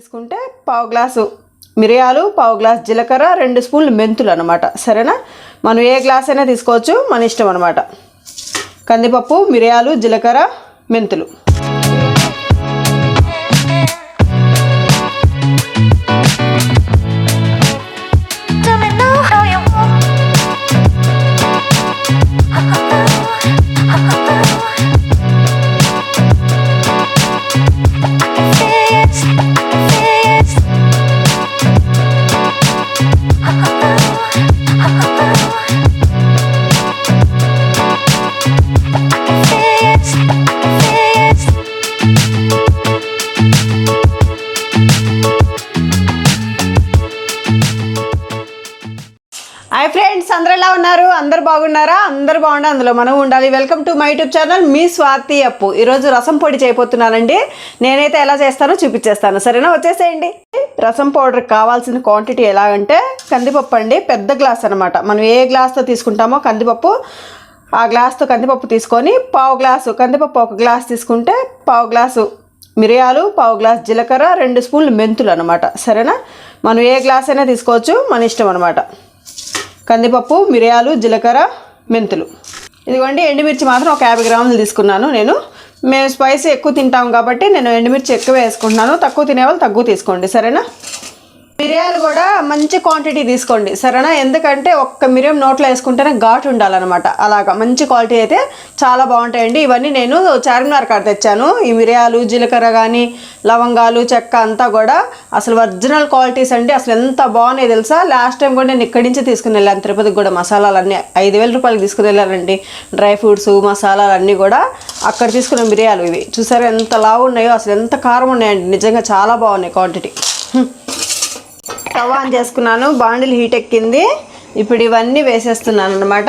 తీసుకుంటే పావు గ్లాసు మిరియాలు, పావు గ్లాస్ జీలకర్ర, 2 స్పూన్లు మెంతులు అనమాట. సరేనా? మనం ఏ గ్లాస్ అయినా తీసుకోవచ్చు, మన ఇష్టం అనమాట. కందిపప్పు, మిరియాలు, జీలకర్ర, మెంతులు. హాయ్ ఫ్రెండ్స్, అందరూ ఎలా ఉన్నారు? అందరు బాగున్నారా? అందరు బాగుండే అందులో మనం ఉండాలి. Welcome to my YouTube channel మీ స్వాతి అప్పు. ఈరోజు రసం పొడి చేయబోతున్నానండి. నేనైతే ఎలా చేస్తానో చూపించేస్తాను. సరేనా? వచ్చేసేయండి. రసం పౌడర్ కావాల్సిన క్వాంటిటీ ఎలాగంటే కందిపప్పు అండి, పెద్ద గ్లాస్ అనమాట. మనం ఏ గ్లాస్తో తీసుకుంటామో కందిపప్పు, ఆ గ్లాస్తో కందిపప్పు తీసుకొని పావు గ్లాసు కందిపప్పు, 1 గ్లాస్ తీసుకుంటే పావు గ్లాసు మిరియాలు, పావు గ్లాస్ జీలకర్ర, 2 స్పూన్లు మెంతులు అనమాట. సరేనా? మనం ఏ గ్లాస్ అయినా తీసుకోవచ్చు, మన ఇష్టం అనమాట. కందిపప్పు, మిరియాలు, జీలకర్ర, మెంతులు. ఇదిగోండి, ఎండుమిర్చి మాత్రం ఒక 50 గ్రాములు తీసుకున్నాను నేను. మేము స్పైసీ ఎక్కువ తింటాం కాబట్టి నేను ఎండుమిర్చి ఎక్కువ వేసుకుంటున్నాను. తక్కువ తినేవాళ్ళు తక్కువ తీసుకోండి. సరేనా? మిరియాలు కూడా మంచి క్వాంటిటీ తీసుకోండి. సరేనా? ఎందుకంటే ఒక్క మిరియం నోట్లో వేసుకుంటేనే ఘాటు ఉండాలన్నమాట. అలాగా మంచి క్వాలిటీ అయితే చాలా బాగుంటాయండి. ఇవన్నీ నేను చార్మినార్ కాడ తెచ్చాను. ఈ మిరియాలు, జీలకర్ర కానీ, లవంగాలు, చెక్క అంతా కూడా అసలు ఒరిజినల్ క్వాలిటీస్ అండి. అసలు ఎంత బాగున్నాయి తెలుసా? లాస్ట్ టైం కూడా నేను ఇక్కడి నుంచి తీసుకుని వెళ్ళాను తిరుపతికి కూడా. మసాలాలన్నీ 5,000 రూపాయలకి తీసుకుని వెళ్ళానండి. డ్రై ఫ్రూట్స్, మసాలాలన్నీ కూడా అక్కడ తీసుకున్న మిరియాలు ఇవి. చూసారా ఎంత లావు ఉన్నాయో? అసలు ఎంత కారం ఉన్నాయండి. నిజంగా చాలా బాగున్నాయి క్వాంటిటీ. స్టవ్ ఆన్ చేసుకున్నాను, బాండిల్ హీట్ ఎక్కింది. ఇప్పుడు ఇవన్నీ వేసేస్తున్నాను అనమాట.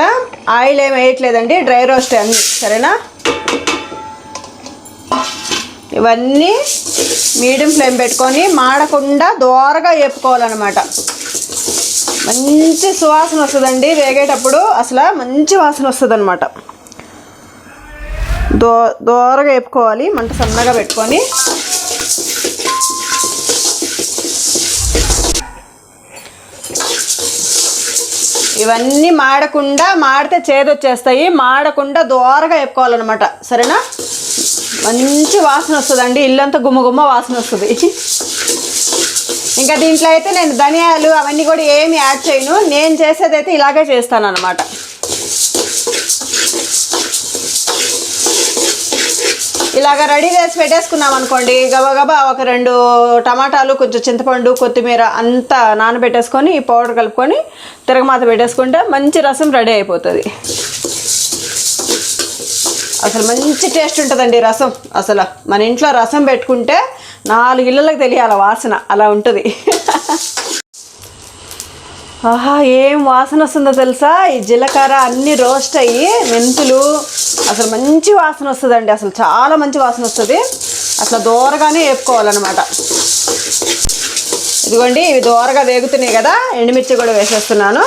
ఆయిల్ ఏమి వేయట్లేదండి, డ్రై రోస్ట్ అన్నీ. సరేనా? ఇవన్నీ మీడియం ఫ్లేమ్ పెట్టుకొని మాడకుండా దోరగా వేపుకోవాలన్నమాట. మంచి సువాసన వస్తుందండి వేగేటప్పుడు. అసలు మంచి వాసన వస్తుంది అనమాట. దోరగా వేపుకోవాలి, మంట సన్నగా పెట్టుకొని. ఇవన్నీ మాడితే చేదొచ్చేస్తాయి. మాడకుండా దోరగా వేపుకోవాలన్నమాట. సరేనా? మంచి వాసన వస్తుందండి, ఇల్లంతా గుమ్మ వాసన వస్తుంది. ఇంకా దీంట్లో అయితే నేను ధనియాలు అవన్నీ కూడా ఏమి యాడ్ చేయను. నేను చేసేదైతే ఇలాగే చేస్తాను అన్నమాట. ఇలాగ రెడీ చేసి పెట్టేసుకున్నాం అనుకోండి, గబగబా ఒక 2 టమాటాలు, కొంచెం చింతపండు, కొత్తిమీర అంతా నానబెట్టేసుకొని ఈ పౌడర్ కలుపుకొని తిరగమాత పెట్టేసుకుంటే మంచి రసం రెడీ అయిపోతుంది. అసలు మంచి టేస్ట్ ఉంటుందండి రసం. అసలు మన ఇంట్లో రసం పెట్టుకుంటే 4 ఇళ్ళకి తెలియాలి వాసన, అలా ఉంటుంది. ఆహా, ఏం వాసన వస్తుందో తెలుసా? ఈ జీలకర్ర అన్నీ రోస్ట్ అయ్యి, మెంతులు, అసలు మంచి వాసన వస్తుందండి. అసలు చాలా మంచి వాసన వస్తుంది. అసలు దోరగానే వేపుకోవాలన్నమాట. ఇదిగోండి, ఇవి దోరగా వేగుతున్నాయి కదా. ఎండుమిర్చి కూడా వేసేస్తున్నాను.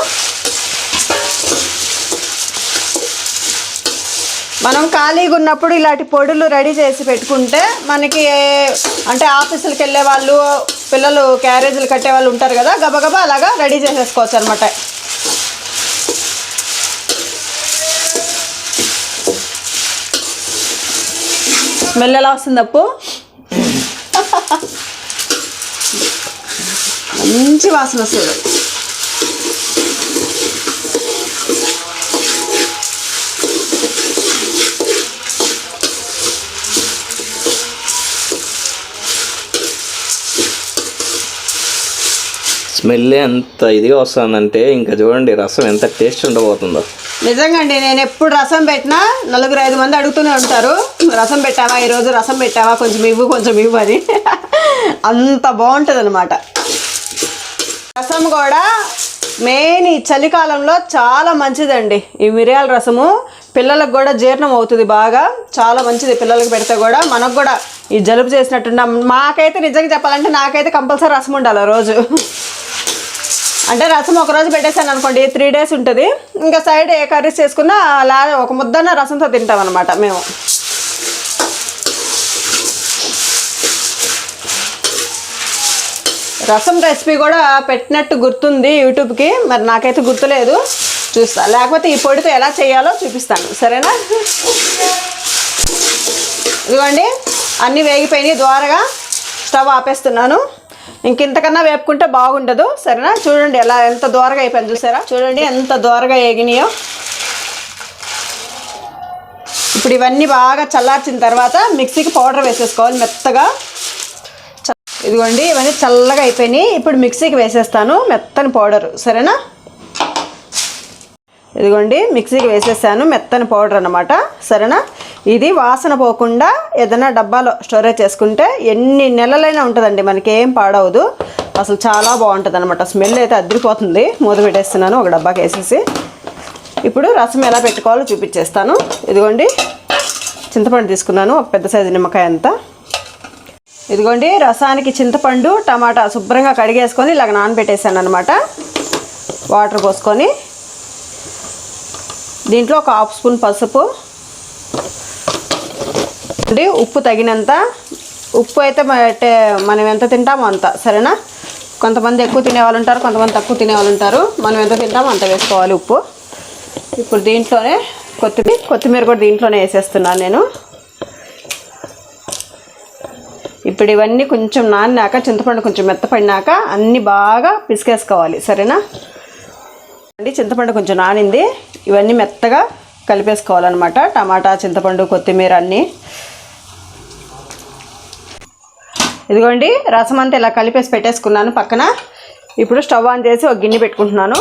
మనం ఖాళీగా ఉన్నప్పుడు ఇలాంటి పొడులు రెడీ చేసి పెట్టుకుంటే మనకి, అంటే ఆఫీసులకు వెళ్ళే వాళ్ళు, పిల్లలు క్యారేజీలు కట్టే వాళ్ళు ఉంటారు కదా, గబగబా అలాగా రెడీ చేసేసుకోవచ్చు అనమాట. స్మెల్ ఎలా వస్తుంది అప్పు? మంచి వాసన వస్తుంది. స్మెల్ ఎంత ఇదిగా వస్తుందంటే ఇంకా చూడండి రసం ఎంత టేస్ట్ ఉండబోతుందో. నిజంగా అండి, నేను ఎప్పుడు రసం పెట్టినా 4-5 మంది అడుగుతూనే ఉంటారు, రసం పెట్టావా ఈరోజు, రసం పెట్టావా, కొంచెం ఇవ్వు అని. అంత బాగుంటుంది అనమాట. రసం కూడా మెయిన్ ఈ చలికాలంలో చాలా మంచిదండి. ఈ మిరియాల రసము పిల్లలకు కూడా జీర్ణం అవుతుంది బాగా, చాలా మంచిది. పిల్లలకు పెడితే కూడా, మనకు కూడా ఈ జలుబు చేసినట్టున్నా. మాకైతే నిజంగా చెప్పాలంటే నాకైతే కంపల్సరీ రసం ఉండాలి రోజు. అంటే రసం ఒకరోజు పెట్టేసాను అనుకోండి, 3 డేస్ ఉంటుంది. ఇంకా సైడ్ ఏ కర్రీస్ చేసుకున్నా ఒక ముద్దన్న రసంతో తింటాం అనమాట మేము. రసం రెసిపీ కూడా పెట్టినట్టు గుర్తుంది యూట్యూబ్కి, మరి నాకైతే గుర్తులేదు, చూస్తా. లేకపోతే ఈ పొడితో ఎలా చేయాలో చూపిస్తాను, సరేనా? ఇదిగోండి అన్నీ వేగిపోయినాయి, ద్వారగా స్టవ్ ఆపేస్తున్నాను. ఇంతకన్నా వేపుకుంటే బాగుండదు, సరేనా? చూడండి ఎంత ద్వారగా అయిపోయింది, చూసారా? చూడండి ఎంత ద్వారగా వేగినాయో. ఇప్పుడు ఇవన్నీ బాగా చల్లార్చిన తర్వాత మిక్సీకి పౌడర్ వేసేసుకోవాలి మెత్తగా. ఇదిగోండి ఇవన్నీ చల్లగా అయిపోయినాయి. ఇప్పుడు మిక్సీకి వేసేస్తాను మెత్తని పౌడరు, సరేనా? ఇదిగోండి మిక్సీకి వేసేసాను మెత్తని పౌడర్ అన్నమాట, సరేనా? ఇది వాసన పోకుండా ఏదైనా డబ్బాలో స్టోరేజ్ చేసుకుంటే ఎన్ని నెలలైనా ఉంటుందండి, మనకి ఏం పాడవదు. అసలు చాలా బాగుంటుంది అనమాట. స్మెల్ అయితే అదిరిపోతుంది. మూత పెట్టేస్తున్నాను ఒక డబ్బాకి వేసేసి. ఇప్పుడు రసం ఎలా పెట్టుకోవాలో చూపించేస్తాను. ఇదిగోండి చింతపండు తీసుకున్నాను, ఒక పెద్ద సైజు నిమ్మకాయ అంతా. ఇదిగోండి రసానికి చింతపండు టమాటా శుభ్రంగా కడిగేసుకొని ఇలాగ నానబెట్టేసాను అనమాట. వాటర్ పోసుకొని దీంట్లో ఒక హాఫ్ స్పూన్ పసుపు, ఉప్పు తగినంత. ఉప్పు అయితే మనం ఎంత తింటామో అంత, సరేనా? కొంతమంది ఎక్కువ తినేవాళ్ళు ఉంటారు, కొంతమంది తక్కువ తినేవాళ్ళు ఉంటారు. మనం ఎంత తింటామో అంత వేసుకోవాలి ఉప్పు. ఇప్పుడు దీంట్లోనే కొత్తిమీర కూడా దీంట్లోనే వేసేస్తున్నాను నేను. ఇప్పుడు ఇవన్నీ కొంచెం నానినాక, చింతపండు కొంచెం మెత్తపడినాక అన్నీ బాగా పిసికేసుకోవాలి, సరేనా? చింతపండు కొంచెం నానింది, ఇవన్నీ మెత్తగా కలిపేసుకోవాలన్నమాట. టమాటా, చింతపండు, కొత్తిమీర అన్నీ. ఇదిగోండి రసం అంతా ఇలా కలిపేసి పెట్టేసుకున్నాను పక్కన. ఇప్పుడు స్టవ్ ఆన్ చేసి ఒక గిన్నె పెట్టుకుంటున్నాను.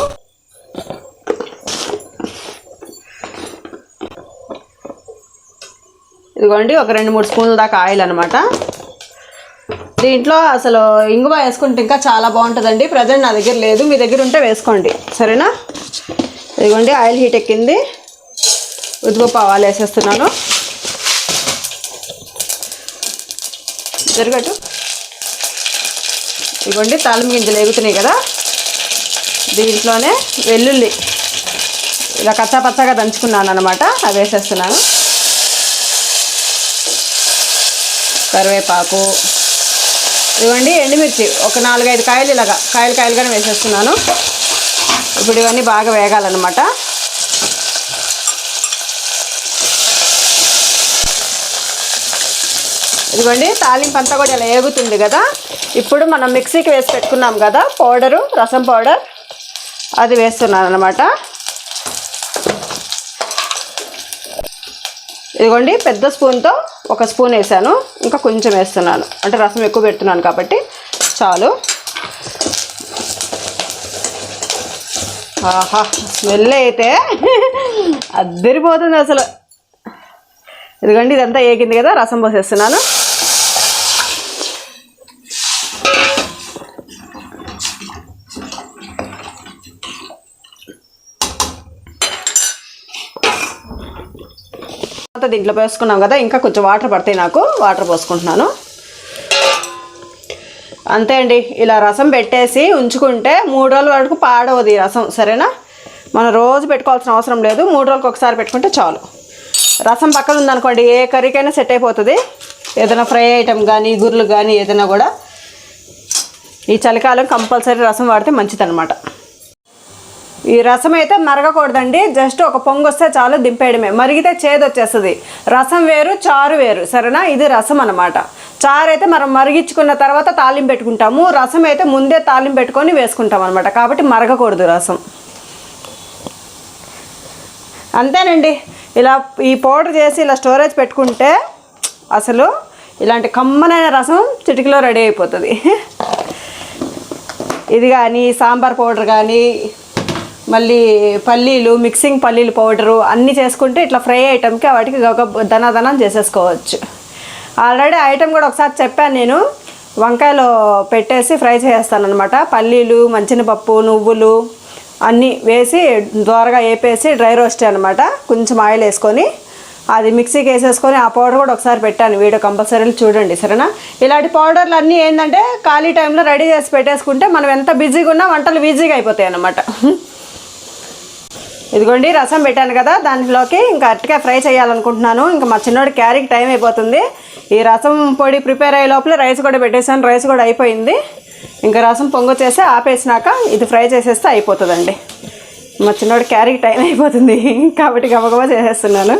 ఇదిగోండి ఒక 2-3 స్పూన్ల దాకా ఆయిల్ అనమాట. దీంట్లో అసలు ఇంగువ వేసుకుంటే ఇంకా చాలా బాగుంటుందండి. ప్రజెంట్ నా దగ్గర లేదు, మీ దగ్గర ఉంటే వేసుకోండి, సరేనా? ఇదిగోండి ఆయిల్ హీట్ ఎక్కింది. ఉద్దిపప్పు ఆవాలు వేసేస్తున్నాను. జరగట్టు. ఇదిగోండి తాలింపు గింజలు ఎగుతున్నాయి కదా, దీంట్లోనే వెల్లుల్లి ఇలా కచ్చాపచ్చాగా దంచుకున్నాను అనమాట, అవి వేసేస్తున్నాను. కరివేపాకు, ఇదిగోండి ఎండుమిర్చి ఒక 4-5 కాయలు ఇలాగా కాయలుగానే వేసేస్తున్నాను. ఇప్పుడు ఇవన్నీ బాగా వేగాలన్నమాట. ఇదిగోండి తాలింపు అంతా కూడా ఇలా వేగుతుంది కదా. ఇప్పుడు మనం మిక్సీకి వేసి పెట్టుకున్నాం కదా పౌడరు, రసం పౌడర్, అది వేస్తున్నాను అనమాట. ఇదిగోండి పెద్ద స్పూన్తో 1 స్పూన్ వేసాను, ఇంకా కొంచెం వేస్తున్నాను, అంటే రసం ఎక్కువ పెడుతున్నాను కాబట్టి చాలు. ఆహా స్మెల్ అయితే అద్దరిపోతుంది అసలు. ఇదిగోండి ఇదంతా ఏగింది కదా, రసం పోసేస్తున్నాను. దీంట్లో పోసుకున్నాం కదా, ఇంకా కొంచెం వాటర్ పడతాయి నాకు, వాటర్ పోసుకుంటున్నాను. అంతే అండి. ఇలా రసం పెట్టేసి ఉంచుకుంటే 3 రోజుల వరకు పాడవదు ఈ రసం, సరేనా? మనం రోజు పెట్టుకోవాల్సిన అవసరం లేదు, 3 రోజులకు ఒకసారి పెట్టుకుంటే చాలు. రసం పక్కన ఉందనుకోండి ఏ కర్రీకైనా సెట్ అయిపోతుంది. ఏదైనా ఫ్రై ఐటమ్ కానీ, గుర్రెలు కానీ ఏదైనా కూడా. ఈ చలికాలం కంపల్సరీ రసం వాడితే మంచిదన్నమాట. ఈ రసం అయితే మరగకూడదండి, జస్ట్ ఒక పొంగు వస్తే చాలు, దింపేయడమే. మరిగితే చేదు వచ్చేస్తుంది. రసం వేరు, చారు వేరు, సరేనా? ఇది రసం అన్నమాట. చారు అయితే మనం మరిగించుకున్న తర్వాత తాలింపు పెట్టుకుంటాము, రసం అయితే ముందే తాలింపు పెట్టుకొని వేసుకుంటాం అనమాట. కాబట్టి మరగకూడదు రసం. అంతేనండి. ఇలా ఈ పౌడర్ చేసి ఇలా స్టోరేజ్ పెట్టుకుంటే అసలు ఇలాంటి కమ్మనైన రసం చిటికలో రెడీ అయిపోతుంది. ఇది కానీ సాంబార్ పౌడర్ కానీ, మళ్ళీ పల్లీలు, మిక్సింగ్ పల్లీలు పౌడరు అన్నీ చేసుకుంటే ఇట్లా ఫ్రై ఐటమ్కి వాటికి ఒక దనం చేసేసుకోవచ్చు. ఆల్రెడీ ఐటమ్ కూడా ఒకసారి చెప్పాను నేను, వంకాయలో పెట్టేసి ఫ్రై చేస్తానన్నమాట. పల్లీలు, మంచినపప్పు, నువ్వులు అన్నీ వేసి దోరగా వేపేసి డ్రై రోస్ట్ అనమాట. కొంచెం ఆయిల్ వేసుకొని అది మిక్సీకి వేసేసుకొని ఆ పౌడర్ కూడా ఒకసారి పెట్టాను, వీడియో కంపల్సరీ చూడండి, సరేనా? ఇలాంటి పౌడర్లు అన్నీ ఏంటంటే ఖాళీ టైంలో రెడీ చేసి పెట్టేసుకుంటే మనం ఎంత బిజీగా ఉన్నా వంటలు ఈజీగా అయిపోతాయి అన్నమాట. ఇదిగోండి రసం పెట్టాను కదా, దాంట్లోకి ఇంకా అరటికాయ ఫ్రై చేయాలనుకుంటున్నాను. ఇంకా మా చిన్నోడి క్యారీకి టైం అయిపోతుంది. ఈ రసం పొడి ప్రిపేర్ అయ్యే లోపల రైస్ కూడా పెట్టేసాను, రైస్ కూడా అయిపోయింది. ఇంకా రసం పొంగొచ్చేసి ఆపేసినాక ఇది ఫ్రై చేసేస్తే అయిపోతుందండి. మా చిన్నోడు క్యారీకి టైం అయిపోతుంది కాబట్టి గబగబా చేసేస్తున్నాను.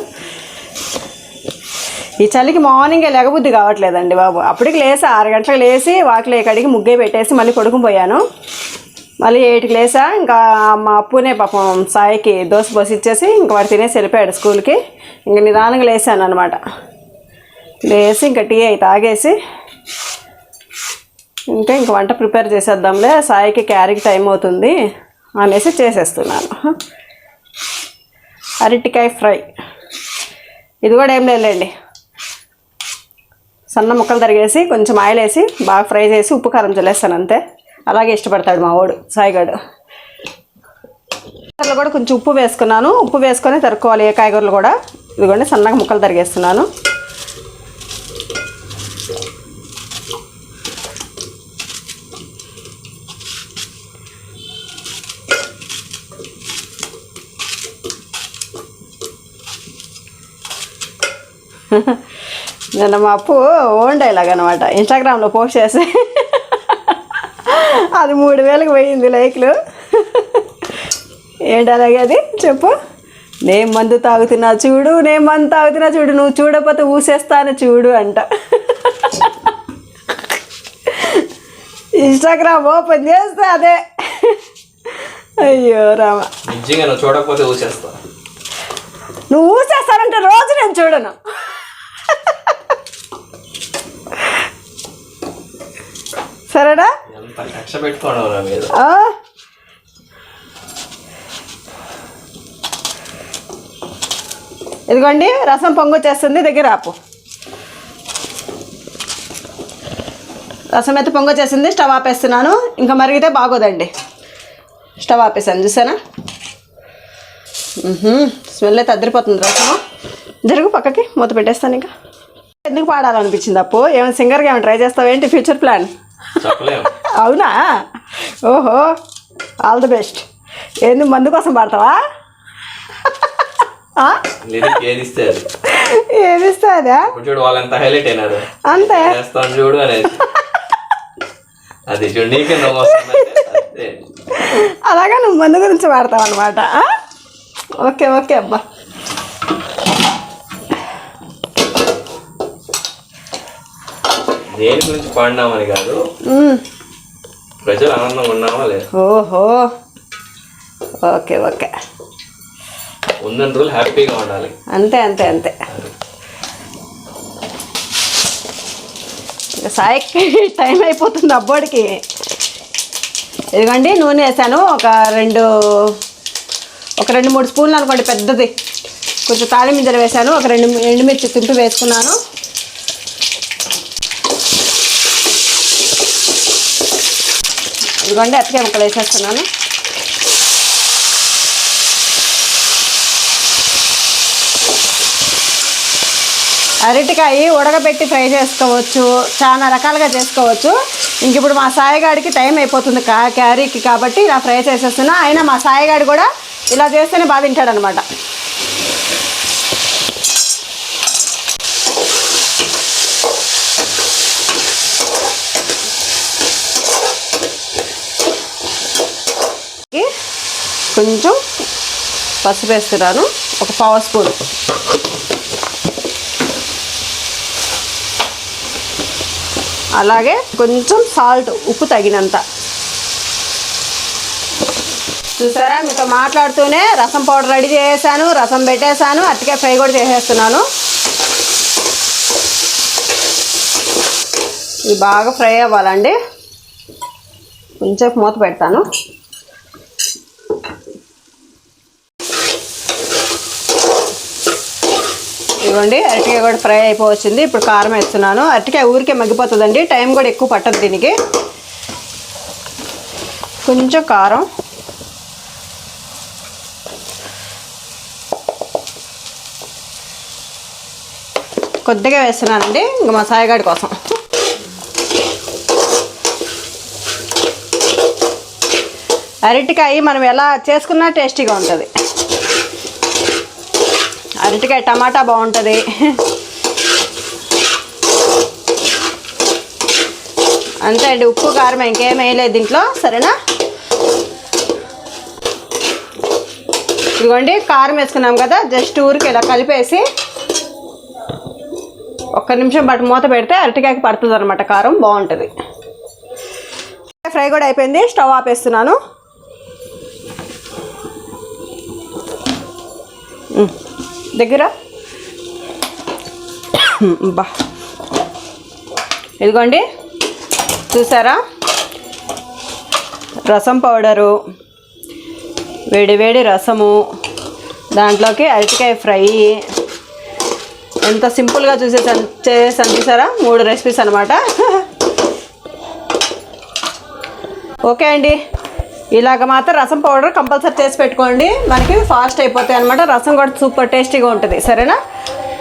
ఈ చలికి మార్నింగే లేకబుద్ధి కావట్లేదండి బాబు. అప్పటికి లేసా 6 గంటలకు లేచి వాకిలి కడిగి ముగ్గే పెట్టేసి మళ్ళీ పడుకుని పోయాను. మళ్ళీ 8కి లేసా. ఇంకా మా అప్పునే పాపం సాయికి దోశ పోసి ఇచ్చేసి ఇంకా వాడు తినేసి వెళ్ళిపోయాడు స్కూల్కి. ఇంక నిదానంగా లేసాను అనమాట. లేసి ఇంకా టీ అయి తాగేసి ఇంక వంట ప్రిపేర్ చేసేద్దాంలే, సాయికి క్యారీకి టైం అవుతుంది అనేసి చేసేస్తున్నాను. అరటికాయ ఫ్రై. ఇది కూడా ఏం లేదండి, సన్న ముక్కలు తరిగేసి కొంచెం ఆయిల్ వేసి బాగా ఫ్రై చేసి ఉప్పు కారం చల్లేస్తాను అంతే. అలాగే ఇష్టపడతాడు మా వాడు సాయిగాడు. కాయగూరలు కూడా కొంచెం ఉప్పు వేసుకున్నాను. ఉప్పు వేసుకొని తరుక్కోవాలి ఏ కాయగూరలు కూడా. ఇదిగోండి సన్నగా ముక్కలు తరిగేస్తున్నాను. నిన్న మా అప్పు ఓన్ డైలాగ్ అనమాట ఇన్స్టాగ్రామ్లో పోస్ట్ చేసి అది 3000కి పోయింది లైక్లు. ఏం డైలాగ్ అది చెప్పు? నేను మందు తాగుతున్నా చూడు, నేను మందు తాగుతున్నా చూడు, నువ్వు చూడకపోతే ఊసేస్తాను చూడు అంట. ఇన్స్టాగ్రామ్ ఓపెన్ చేస్తే అదే. అయ్యో రామ, చూడకపోతే ఊసేస్తా. నువ్వు ఊసేస్తానంటే రోజు నేను చూడను. సరేనా? ఇదిగోండి రసం పొంగొచ్చేస్తుంది, దగ్గర ఆపు. రసం అయితే పొంగొచ్చేసింది, స్టవ్ ఆపేస్తున్నాను. ఇంకా మరిగితే బాగోదండి. స్టవ్ ఆపేసాను చూసానా? స్మెల్ అయితే అదిరిపోతుంది రసము. జరుగు పక్కకి, మూత పెట్టేస్తాను. ఇంకా ఎందుకు పాడాలనిపించింది అప్పు? ఏమైనా సింగర్గా ఏమైనా ట్రై చేస్తావేంటి? Future plan? అవునా? ఓహో, ఆల్ ది బెస్ట్. ఏంది మందు కోసం పాడతావా? ఏదిస్తే అదా? చూడు వాళ్ళంతా హైలైట్ అయినారు అంతే. చూడు అనేది అది అలాగా నువ్వు మందు గురించి పాడతావు అనమాట. ఓకే ఓకే అబ్బా. దేని గురించి పాడినామని కాదు, ప్రజలు ఆనందంగా ఉన్నామా లేదు. ఓహో, ఓకే ఓకే. ఉందని రోజులు హ్యాపీగా ఉండాలి. అంతే అంతే అంతే. సాయికి టైం అయిపోతుంది అబ్బోడికి. ఇదిగోండి నూనె వేసాను ఒక 2-3 స్పూన్లు అనుకోండి పెద్దది. కొంచెం తాళి గింజలు వేసాను, ఒక 2 ఎండుమిర్చి తుంపి వేసుకున్నాను. ఇదిగోండి అరటికాయ ముక్కలు వేసేస్తున్నాను. అరటికాయ ఉడకబెట్టి ఫ్రై చేసుకోవచ్చు, చాలా రకాలుగా చేసుకోవచ్చు. ఇంక ఇప్పుడు మా సాయిగాడికి టైం అయిపోతుంది క్యారీకి కాబట్టి ఇలా ఫ్రై చేసేస్తున్నా. అయినా మా సాయిగాడు కూడా ఇలా చేస్తేనే బాగా తింటాడు అనమాట. కొంచెం పసుపు వేస్తున్నాను, ఒక 1/2 స్పూన్. అలాగే కొంచెం సాల్ట్, ఉప్పు తగినంత. చూసారా, మీతో మాట్లాడుతూనే రసం పౌడర్ రెడీ చేసేసాను, రసం పెట్టేశాను, అరటికాయ ఫ్రై కూడా చేసేస్తున్నాను. ఇది బాగా ఫ్రై అవ్వాలండి. కొంచెం మూత పెడతాను. ఇవ్వండి అరటికాయ కూడా ఫ్రై అయిపోవచ్చింది. ఇప్పుడు కారం వేస్తున్నాను. అరటికాయ ఊరికే మగ్గిపోతుందండి, టైం కూడా ఎక్కువ పట్టదు దీనికి. కొంచెం కారం, కొద్దిగా వేస్తున్నానండి ఇంకా మా సాయిగాడి కోసం. అరటికాయ మనం ఎలా చేసుకున్నా టేస్టీగా ఉంటుంది. అరటికాయ టమాటా బాగుంటుంది, అంతే అండి, ఉప్పు కారం ఇంకేం వేయలేదు దీంట్లో, సరేనా. ఇదిగోండి కారం వేసుకున్నాం కదా, జస్ట్ ఊరికి ఇలా కలిపేసి ఒక్క నిమిషం పాటు మూత పెడితే అరటికాయకి పడుతుంది అనమాట కారం, బాగుంటుంది. ఫ్రై కూడా అయిపోయింది, స్టవ్ ఆపేస్తున్నాను. దగ్గర బా, ఇదిగోండి చూసారా, రసం పౌడరు, వేడి వేడి రసము, దాంట్లోకి అరటికాయ ఫ్రై, ఎంత సింపుల్గా చేసేసాను చూసారా. 3 రెసిపీస్ అనమాట. ఓకే అండి, ఇలాగ మాత్రం రసం పౌడర్ కంపల్సరీ చేసి పెట్టుకోండి, మనకి ఫాస్ట్ అయిపోతాయి అనమాట. రసం కూడా సూపర్ టేస్టీగా ఉంటుంది, సరేనా.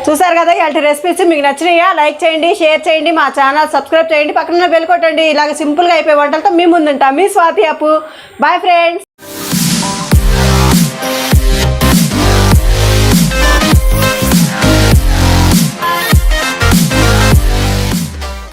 చూసారు కదా ఇలాంటి రెసిపీస్, మీకు నచ్చినాయా లైక్ చేయండి, షేర్ చేయండి, మా ఛానల్ సబ్స్క్రైబ్ చేయండి, పక్కన బెల్ కొట్టండి. ఇలాగ సింపుల్గా అయిపోయే వంటలతో మీ ముందుంటాం. మీ స్వాతి అప్పు. Bye friends.